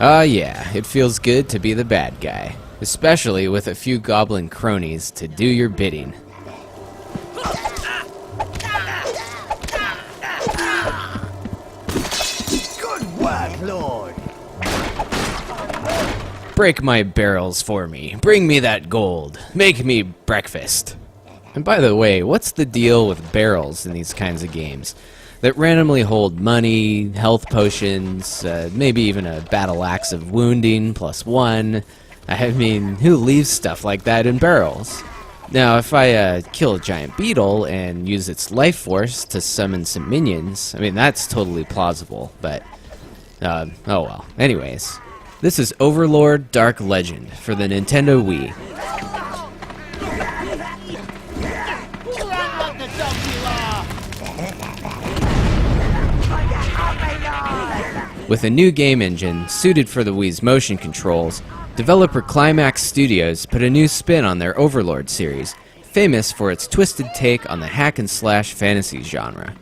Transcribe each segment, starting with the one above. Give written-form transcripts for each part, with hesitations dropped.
Yeah, it feels good to be the bad guy, especially with a few goblin cronies to do your bidding. Good work, Lord! Break my barrels for me. Bring me that gold. Make me breakfast. And by the way, what's the deal with barrels in these kinds of games that randomly hold money, health potions, maybe even a battle axe of wounding +1? I mean, who leaves stuff like that in barrels? Now, if I kill a giant beetle and use its life force to summon some minions, I mean, that's totally plausible, but, oh well. Anyways, this is Overlord Dark Legend for the Nintendo Wii. With a new game engine suited for the Wii's motion controls, developer Climax Studios put a new spin on their Overlord series, famous for its twisted take on the hack-and-slash fantasy genre.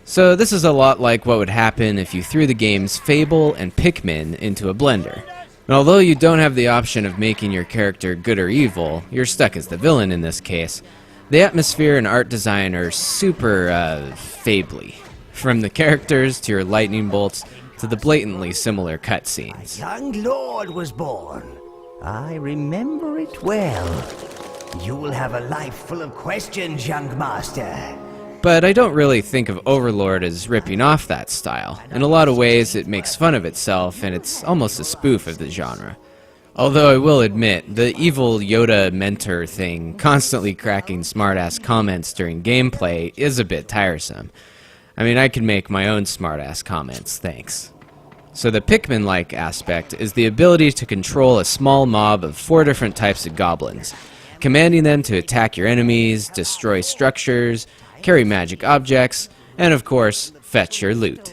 So this is a lot like what would happen if you threw the games Fable and Pikmin into a blender. And although you don't have the option of making your character good or evil, you're stuck as the villain in this case, the atmosphere and art design are super, Fably. From the characters to your lightning bolts, to the blatantly similar cutscenes. A young lord was born. I remember it well. You will have a life full of questions, young master. But I don't really think of Overlord as ripping off that style. In a lot of ways, it makes fun of itself, and it's almost a spoof of the genre. Although I will admit, the evil Yoda mentor thing, constantly cracking smartass comments during gameplay, is a bit tiresome. I mean, I can make my own smartass comments, thanks. So the Pikmin-like aspect is the ability to control a small mob of 4 different types of goblins, commanding them to attack your enemies, destroy structures, carry magic objects, and of course, fetch your loot.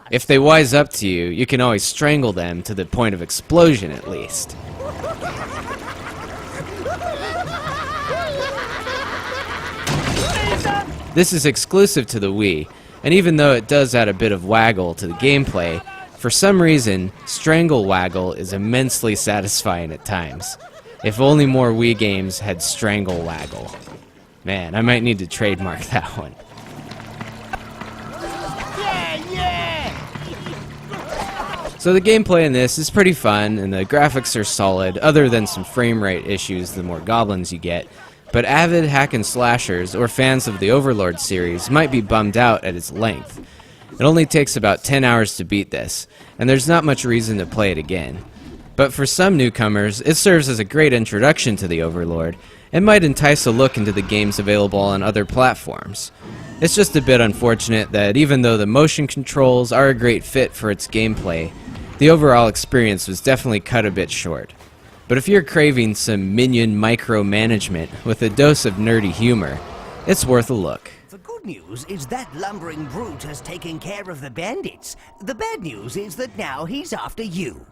If they wise up to you, you can always strangle them to the point of explosion at least. This is exclusive to the Wii, and even though it does add a bit of waggle to the gameplay, for some reason, Strangle Waggle is immensely satisfying at times. If only more Wii games had Strangle Waggle. Man, I might need to trademark that one. So the gameplay in this is pretty fun, and the graphics are solid, other than some frame rate issues the more goblins you get. But avid hack-and-slashers or fans of the Overlord series might be bummed out at its length. It only takes about 10 hours to beat this, and there's not much reason to play it again. But for some newcomers, it serves as a great introduction to the Overlord, and might entice a look into the games available on other platforms. It's just a bit unfortunate that even though the motion controls are a great fit for its gameplay, the overall experience was definitely cut a bit short. But if you're craving some minion micromanagement with a dose of nerdy humor, it's worth a look. The good news is that lumbering brute has taken care of the bandits. The bad news is that now he's after you.